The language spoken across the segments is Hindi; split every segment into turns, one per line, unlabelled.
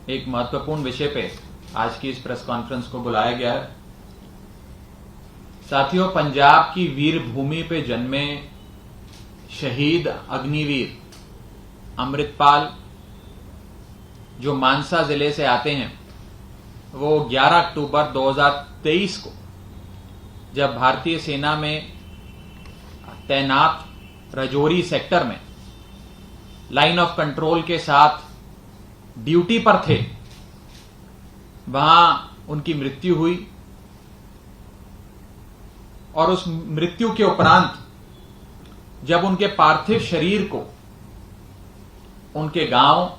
एक महत्वपूर्ण विषय पे आज की इस प्रेस कॉन्फ्रेंस को बुलाया गया है। साथियों, पंजाब की वीर भूमि पे जन्मे शहीद अग्निवीर अमृतपाल जो मानसा जिले से आते हैं, वो 11 अक्टूबर 2023 को जब भारतीय सेना में तैनात राजौरी सेक्टर में लाइन ऑफ कंट्रोल के साथ ड्यूटी पर थे, वहां उनकी मृत्यु हुई और उस मृत्यु के उपरांत जब उनके पार्थिव शरीर को उनके गांव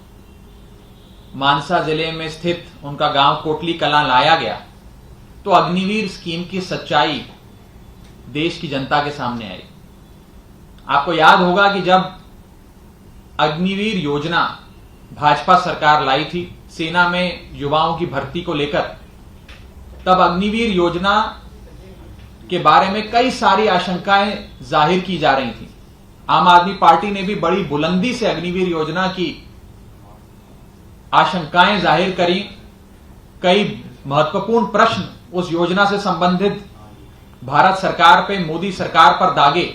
मानसा जिले में स्थित उनका गांव कोटली कलां लाया गया, तो अग्निवीर स्कीम की सच्चाई देश की जनता के सामने आई। आपको याद होगा कि जब अग्निवीर योजना भाजपा सरकार लाई थी सेना में युवाओं की भर्ती को लेकर, तब अग्निवीर योजना के बारे में कई सारी आशंकाएं जाहिर की जा रही थी। आम आदमी पार्टी ने भी बड़ी बुलंदी से अग्निवीर योजना की आशंकाएं जाहिर करी। कई महत्वपूर्ण प्रश्न उस योजना से संबंधित भारत सरकार पे, मोदी सरकार पर दागे,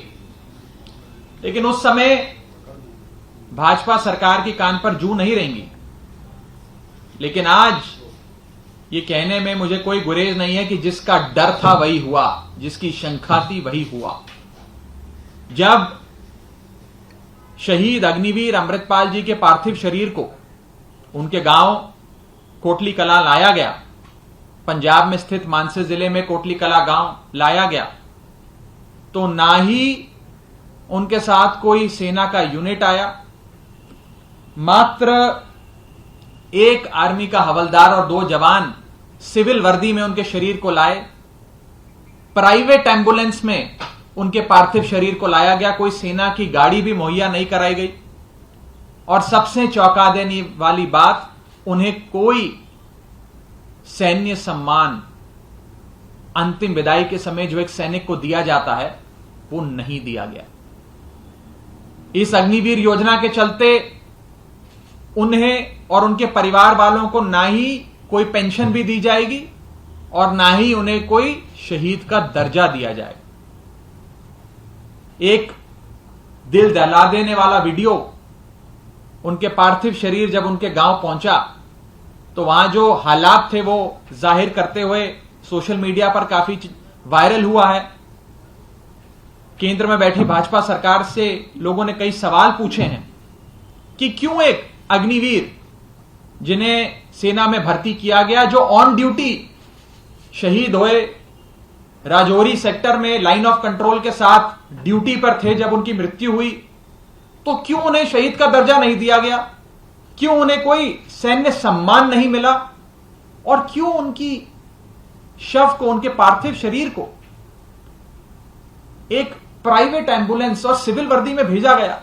लेकिन उस समय भाजपा सरकार की कान पर जू नहीं रहेंगी। लेकिन आज ये कहने में मुझे कोई गुरेज नहीं है कि जिसका डर था वही हुआ, जिसकी शंका थी वही हुआ। जब शहीद अग्निवीर अमृतपाल जी के पार्थिव शरीर को उनके गांव कोटली कलां लाया गया, पंजाब में स्थित मानसा जिले में कोटली कलां गांव लाया गया, तो ना ही उनके साथ कोई सेना का यूनिट आया, मात्र एक आर्मी का हवलदार और 2 जवान सिविल वर्दी में उनके शरीर को लाए। प्राइवेट एम्बुलेंस में उनके पार्थिव शरीर को लाया गया, कोई सेना की गाड़ी भी मुहैया नहीं कराई गई। और सबसे चौंका देने वाली बात, उन्हें कोई सैन्य सम्मान अंतिम विदाई के समय जो एक सैनिक को दिया जाता है वो नहीं दिया गया। इस अग्निवीर योजना के चलते उन्हें और उनके परिवार वालों को ना ही कोई पेंशन भी दी जाएगी और ना ही उन्हें कोई शहीद का दर्जा दिया जाएगा। एक दिल दहला देने वाला वीडियो, उनके पार्थिव शरीर जब उनके गांव पहुंचा तो वहां जो हालात थे वो जाहिर करते हुए सोशल मीडिया पर काफी वायरल हुआ है। केंद्र में बैठी भाजपा सरकार से लोगों ने कई सवाल पूछे हैं कि क्यों एक अग्निवीर जिन्हें सेना में भर्ती किया गया, जो ऑन ड्यूटी शहीद हुए, राजौरी सेक्टर में लाइन ऑफ कंट्रोल के साथ ड्यूटी पर थे, जब उनकी मृत्यु हुई तो क्यों उन्हें शहीद का दर्जा नहीं दिया गया, क्यों उन्हें कोई सैन्य सम्मान नहीं मिला और क्यों उनकी शव को, उनके पार्थिव शरीर को एक प्राइवेट एम्बुलेंस और सिविल वर्दी में भेजा गया,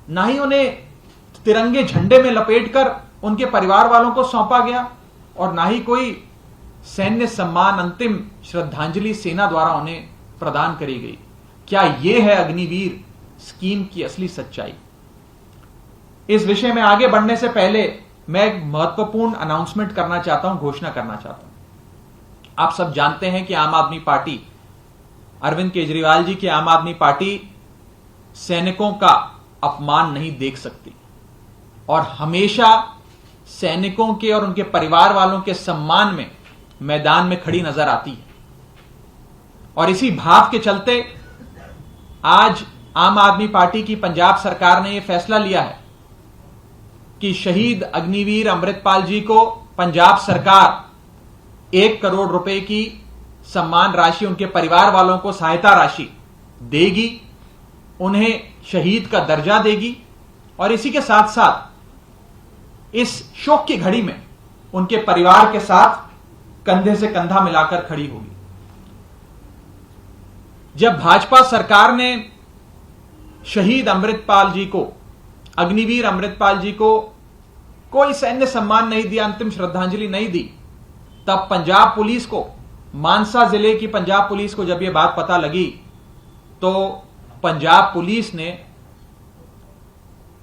ना ही उन्हें तिरंगे झंडे में लपेटकर उनके परिवार वालों को सौंपा गया और ना ही कोई सैन्य सम्मान, अंतिम श्रद्धांजलि सेना द्वारा उन्हें प्रदान करी गई। क्या यह है अग्निवीर स्कीम की असली सच्चाई? इस विषय में आगे बढ़ने से पहले मैं एक महत्वपूर्ण अनाउंसमेंट करना चाहता हूं, घोषणा करना चाहता हूं। आप सब जानते हैं कि आम आदमी पार्टी, अरविंद केजरीवाल जी की आम आदमी पार्टी सैनिकों का अपमान नहीं देख सकती और हमेशा सैनिकों के और उनके परिवार वालों के सम्मान में मैदान में खड़ी नजर आती है। और इसी भाव के चलते आज आम आदमी पार्टी की पंजाब सरकार ने यह फैसला लिया है कि शहीद अग्निवीर अमृतपाल जी को पंजाब सरकार 1 करोड़ रुपए की सम्मान राशि, उनके परिवार वालों को सहायता राशि देगी, उन्हें शहीद का दर्जा देगी और इसी के साथ साथ इस शोक की घड़ी में उनके परिवार के साथ कंधे से कंधा मिलाकर खड़ी होगी। जब भाजपा सरकार ने शहीद अमृतपाल जी को, अग्निवीर अमृतपाल जी को कोई सैन्य सम्मान नहीं दिया, अंतिम श्रद्धांजलि नहीं दी, तब पंजाब पुलिस को, मानसा जिले की पंजाब पुलिस को जब यह बात पता लगी तो पंजाब पुलिस ने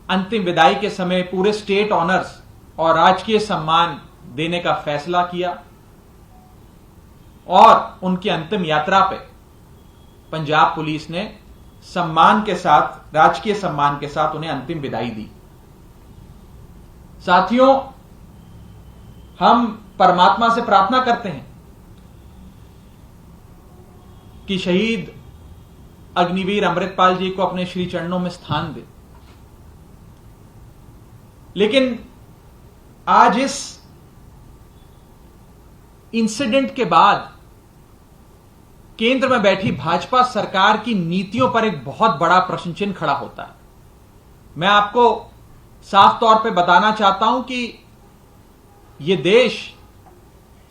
अंतिम विदाई के समय पूरे स्टेट ऑनर्स और राजकीय सम्मान देने का फैसला किया और उनकी अंतिम यात्रा पे पंजाब पुलिस ने सम्मान के साथ, राजकीय सम्मान के साथ उन्हें अंतिम विदाई दी। साथियों, हम परमात्मा से प्रार्थना करते हैं कि शहीद अग्निवीर अमृतपाल जी को अपने श्री चरणों में स्थान दे। लेकिन आज इस इंसिडेंट के बाद केंद्र में बैठी भाजपा सरकार की नीतियों पर एक बहुत बड़ा प्रश्न चिन्ह खड़ा होता है। मैं आपको साफ तौर पे बताना चाहता हूं कि यह देश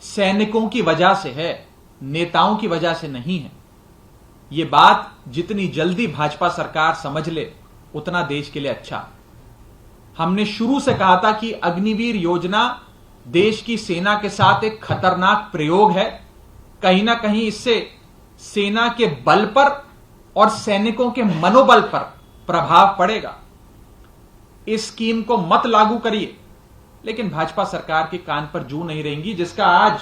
सैनिकों की वजह से है, नेताओं की वजह से नहीं है। यह बात जितनी जल्दी भाजपा सरकार समझ ले उतना देश के लिए अच्छा। हमने शुरू से कहा था कि अग्निवीर योजना देश की सेना के साथ एक खतरनाक प्रयोग है। कहीं ना कहीं इससे सेना के बल पर और सैनिकों के मनोबल पर प्रभाव पड़ेगा। इस स्कीम को मत लागू करिए। लेकिन भाजपा सरकार के कान पर जू नहीं रहेंगी, जिसका आज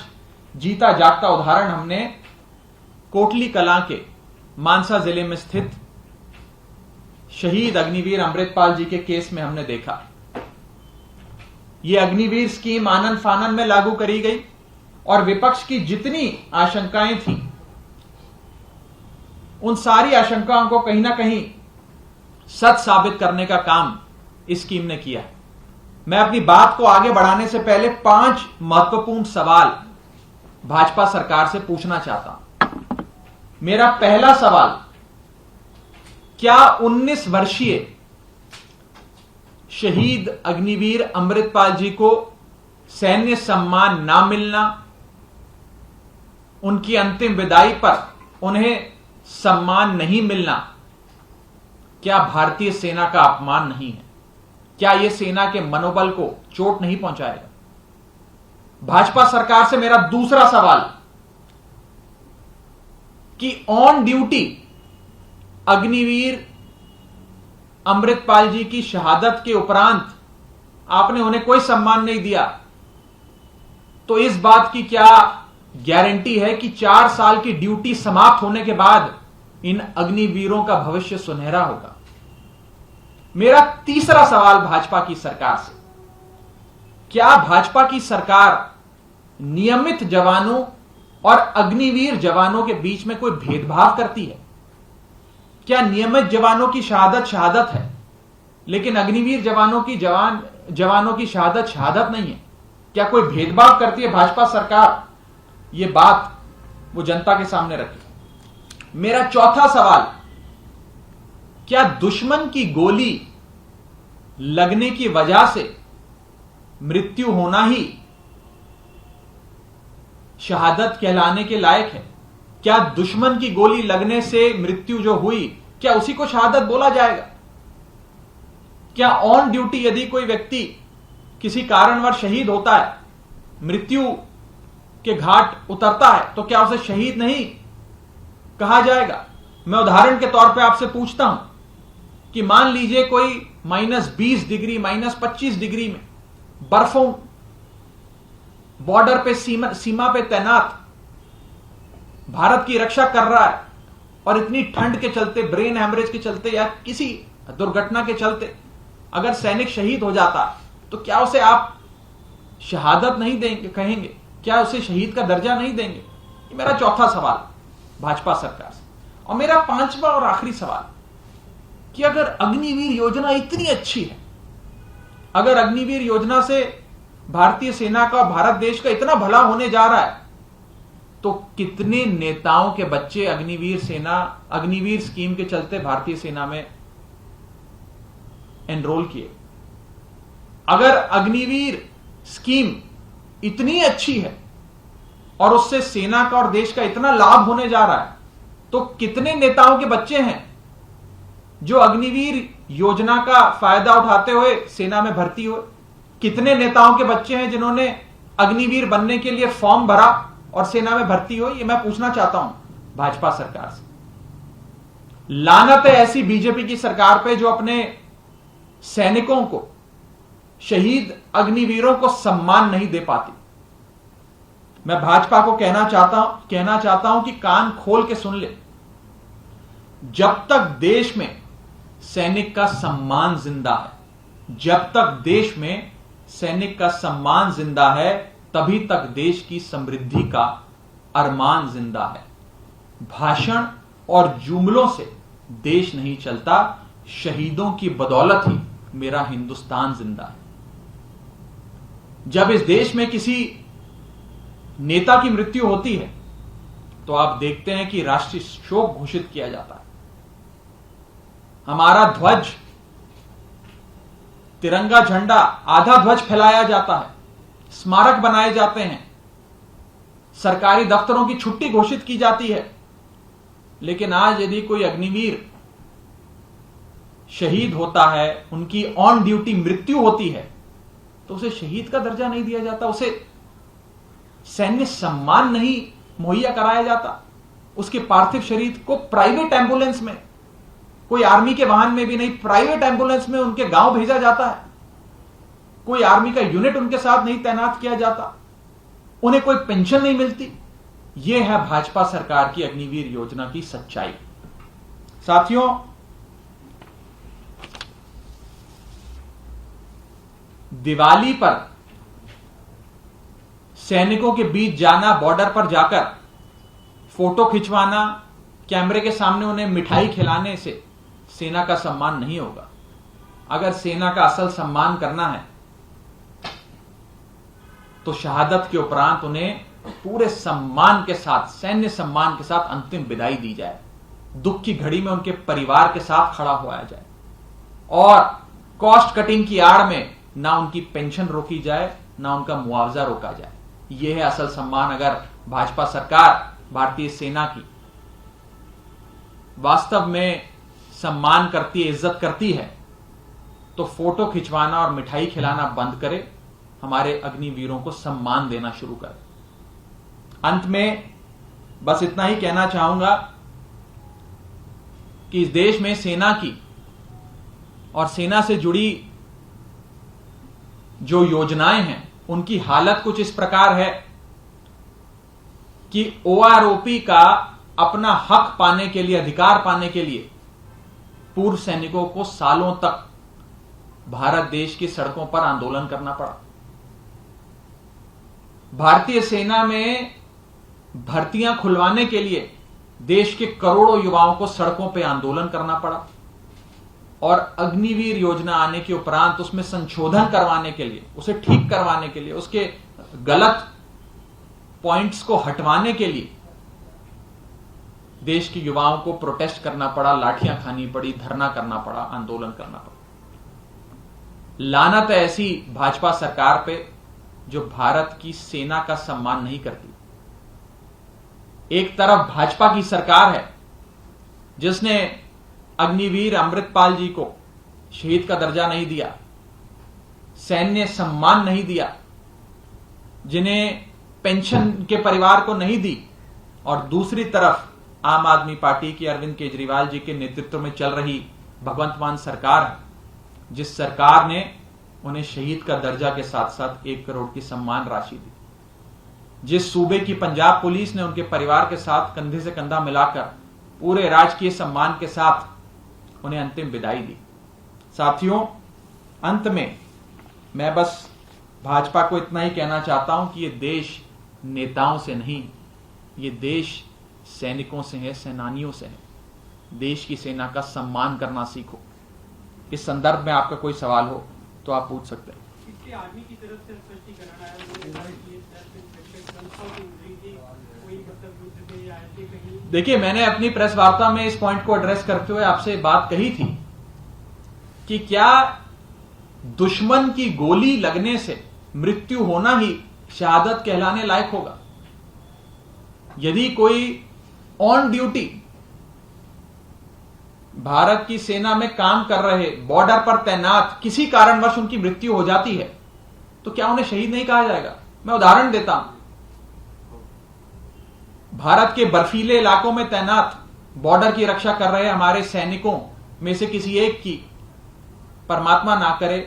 जीता जागता उदाहरण हमने कोटली कलां के मानसा जिले में स्थित शहीद अग्निवीर अमृतपाल जी के केस में हमने देखा। यह अग्निवीर स्कीम आनन फानन में लागू करी गई और विपक्ष की जितनी आशंकाएं थीं, उन सारी आशंकाओं को कहीं ना कहीं सच साबित करने का काम इस स्कीम ने किया है। मैं अपनी बात को आगे बढ़ाने से पहले 5 महत्वपूर्ण सवाल भाजपा सरकार से पूछना चाहता हूं। मेरा पहला सवाल, क्या 19 वर्षीय शहीद अग्निवीर अमृतपाल जी को सैन्य सम्मान ना मिलना, उनकी अंतिम विदाई पर उन्हें सम्मान नहीं मिलना, क्या भारतीय सेना का अपमान नहीं है? क्या यह सेना के मनोबल को चोट नहीं पहुंचाएगा? भाजपा सरकार से मेरा दूसरा सवाल कि ऑन ड्यूटी अग्निवीर अमृतपाल जी की शहादत के उपरांत आपने उन्हें कोई सम्मान नहीं दिया, तो इस बात की क्या गारंटी है कि 4 साल की ड्यूटी समाप्त होने के बाद इन अग्निवीरों का भविष्य सुनहरा होगा? मेरा तीसरा सवाल भाजपा की सरकार से, क्या भाजपा की सरकार नियमित जवानों और अग्निवीर जवानों के बीच में कोई भेदभाव करती है? क्या नियमित जवानों की शहादत है, लेकिन अग्निवीर जवानों की शहादत नहीं है? क्या कोई भेदभाव करती है भाजपा सरकार? यह बात वो जनता के सामने रखे। मेरा चौथा सवाल, क्या दुश्मन की गोली लगने की वजह से मृत्यु होना ही शहादत कहलाने के लायक है? क्या दुश्मन की गोली लगने से मृत्यु जो हुई, क्या उसी को शहादत बोला जाएगा? क्या ऑन ड्यूटी यदि कोई व्यक्ति किसी कारणवश शहीद होता है, मृत्यु के घाट उतरता है, तो क्या उसे शहीद नहीं कहा जाएगा? मैं उदाहरण के तौर पे आपसे पूछता हूं कि मान लीजिए कोई -20 डिग्री, -25 डिग्री में बर्फों बॉर्डर पे सीमा पे तैनात भारत की रक्षा कर रहा है और इतनी ठंड के चलते, ब्रेन हैमरेज के चलते या किसी दुर्घटना के चलते अगर सैनिक शहीद हो जाता, तो क्या उसे आप शहादत नहीं देंगे, कहेंगे? क्या उसे शहीद का दर्जा नहीं देंगे? ये मेरा चौथा सवाल भाजपा सरकार से। और मेरा 5वां और आखिरी सवाल कि अगर अग्निवीर योजना इतनी अच्छी है, अगर अग्निवीर योजना से भारतीय सेना का, भारत देश का इतना भला होने जा रहा है, तो कितने नेताओं के बच्चे अग्निवीर स्कीम के चलते भारतीय सेना में एनरोल किए? अगर अग्निवीर स्कीम इतनी अच्छी है और उससे सेना का और देश का इतना लाभ होने जा रहा है, तो कितने नेताओं के बच्चे हैं जो अग्निवीर योजना का फायदा उठाते हुए सेना में भर्ती हुए? कितने नेताओं के बच्चे हैं जिन्होंने अग्निवीर बनने के लिए फॉर्म भरा और सेना में भर्ती हुए? ये मैं पूछना चाहता हूं भाजपा सरकार से। लानत है ऐसी बीजेपी की सरकार पे जो अपने सैनिकों को शहीद अग्निवीरों को सम्मान नहीं दे पाती। मैं भाजपा को कहना चाहता हूं कि कान खोल के सुन ले। जब तक देश में सैनिक का सम्मान जिंदा है, जब तक देश में सैनिक का सम्मान जिंदा है, तभी तक देश की समृद्धि का अरमान जिंदा है। भाषण और जुमलों से देश नहीं चलता, शहीदों की बदौलत ही मेरा हिंदुस्तान जिंदा है। जब इस देश में किसी नेता की मृत्यु होती है तो आप देखते हैं कि राष्ट्रीय शोक घोषित किया जाता है। हमारा ध्वज, तिरंगा झंडा, आधा ध्वज फैलाया जाता है, स्मारक बनाए जाते हैं, सरकारी दफ्तरों की छुट्टी घोषित की जाती है। लेकिन आज यदि कोई अग्निवीर शहीद होता है, उनकी ऑन ड्यूटी मृत्यु होती है, तो उसे शहीद का दर्जा नहीं दिया जाता, उसे सैन्य सम्मान नहीं मुहैया कराया जाता। उसके पार्थिव शरीर को प्राइवेट एम्बुलेंस में, कोई आर्मी के वाहन में भी नहीं, प्राइवेट एम्बुलेंस में उनके गांव भेजा जाता है। कोई आर्मी का यूनिट उनके साथ नहीं तैनात किया जाता, उन्हें कोई पेंशन नहीं मिलती। यह है भाजपा सरकार की अग्निवीर योजना की सच्चाई। साथियों, दिवाली पर सैनिकों के बीच जाना, बॉर्डर पर जाकर फोटो खिंचवाना, कैमरे के सामने उन्हें मिठाई खिलाने से सेना का सम्मान नहीं होगा। अगर सेना का असल सम्मान करना है तो शहादत के उपरांत उन्हें पूरे सम्मान के साथ, सैन्य सम्मान के साथ अंतिम विदाई दी जाए। दुख की घड़ी में उनके परिवार के साथ खड़ा होया जाए और कॉस्ट कटिंग की आड़ में ना उनकी पेंशन रोकी जाए, ना उनका मुआवजा रोका जाए। यह है असल सम्मान। अगर भाजपा सरकार भारतीय सेना की वास्तव में सम्मान करती है, इज्जत करती है, तो फोटो खिंचवाना और मिठाई खिलाना बंद करे, हमारे अग्निवीरों को सम्मान देना शुरू करे। अंत में बस इतना ही कहना चाहूंगा कि इस देश में सेना की और सेना से जुड़ी जो योजनाएं हैं, उनकी हालत कुछ इस प्रकार है कि ओआरओपी का अपना हक पाने के लिए, अधिकार पाने के लिए पूर्व सैनिकों को सालों तक भारत देश की सड़कों पर आंदोलन करना पड़ा। भारतीय सेना में भर्तियां खुलवाने के लिए देश के करोड़ों युवाओं को सड़कों पर आंदोलन करना पड़ा और अग्निवीर योजना आने के उपरांत उसमें संशोधन करवाने के लिए, उसे ठीक करवाने के लिए, उसके गलत पॉइंट्स को हटवाने के लिए देश के युवाओं को प्रोटेस्ट करना पड़ा, लाठियां खानी पड़ी, धरना करना पड़ा, आंदोलन करना पड़ा। लानत है ऐसी भाजपा सरकार पे जो भारत की सेना का सम्मान नहीं करती। एक तरफ भाजपा की सरकार है जिसने अग्निवीर अमृतपाल जी को शहीद का दर्जा नहीं दिया, सैन्य सम्मान नहीं दिया, जिन्हें पेंशन के परिवार को नहीं दी, और दूसरी तरफ आम आदमी पार्टी की अरविंद केजरीवाल जी के नेतृत्व में चल रही भगवंत मान सरकार है, जिस सरकार ने उन्हें शहीद का दर्जा के साथ साथ 1 करोड़ की सम्मान राशि दी, जिस सूबे की पंजाब पुलिस ने उनके परिवार के साथ कंधे से कंधा मिलाकर पूरे राजकीय सम्मान के साथ उन्हें अंतिम विदाई दी। साथियों, अंत में मैं बस भाजपा को इतना ही कहना चाहता हूं कि यह देश नेताओं से नहीं, ये देश सैनिकों से है, सेनानियों से है। देश की सेना का सम्मान करना सीखो। इस संदर्भ में आपका कोई सवाल हो तो आप पूछ सकते हैं।
इसके आर्मी की तरफ से स्पष्टीकरण आया है।
देखिए, मैंने अपनी प्रेस वार्ता में इस पॉइंट को एड्रेस करते हुए आपसे बात कही थी कि क्या दुश्मन की गोली लगने से मृत्यु होना ही शहादत कहलाने लायक होगा? यदि कोई ऑन ड्यूटी भारत की सेना में काम कर रहे, बॉर्डर पर तैनात किसी कारणवश उनकी मृत्यु हो जाती है, तो क्या उन्हें शहीद नहीं कहा जाएगा? मैं उदाहरण देता हूं। भारत के बर्फीले इलाकों में तैनात बॉर्डर की रक्षा कर रहे हमारे सैनिकों में से किसी एक की, परमात्मा ना करे,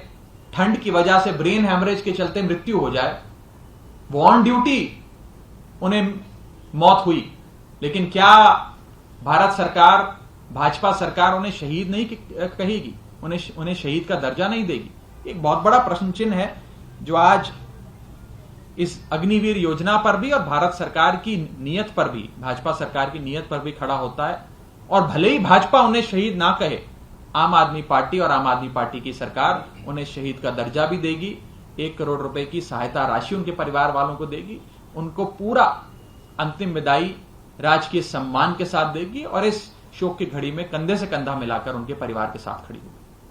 ठंड की वजह से ब्रेन हैमरेज के चलते मृत्यु हो जाए, वो ऑन ड्यूटी उन्हें मौत हुई, लेकिन क्या भारत सरकार, भाजपा सरकार उन्हें शहीद नहीं कहेगी, उन्हें शहीद का दर्जा नहीं देगी? एक बहुत बड़ा प्रश्न चिन्ह है जो आज इस अग्निवीर योजना पर भी और भारत सरकार की नीयत पर भी, भाजपा सरकार की नीयत पर भी खड़ा होता है। और भले ही भाजपा उन्हें शहीद ना कहे, आम आदमी पार्टी और आम आदमी पार्टी की सरकार उन्हें शहीद का दर्जा भी देगी, 1 करोड़ रुपए की सहायता राशि उनके परिवार वालों को देगी, उनको पूरा अंतिम विदाई राजकीय सम्मान के साथ देगी और इस शोक की घड़ी में कंधे से कंधा मिलाकर उनके परिवार के साथ खड़ी होगी।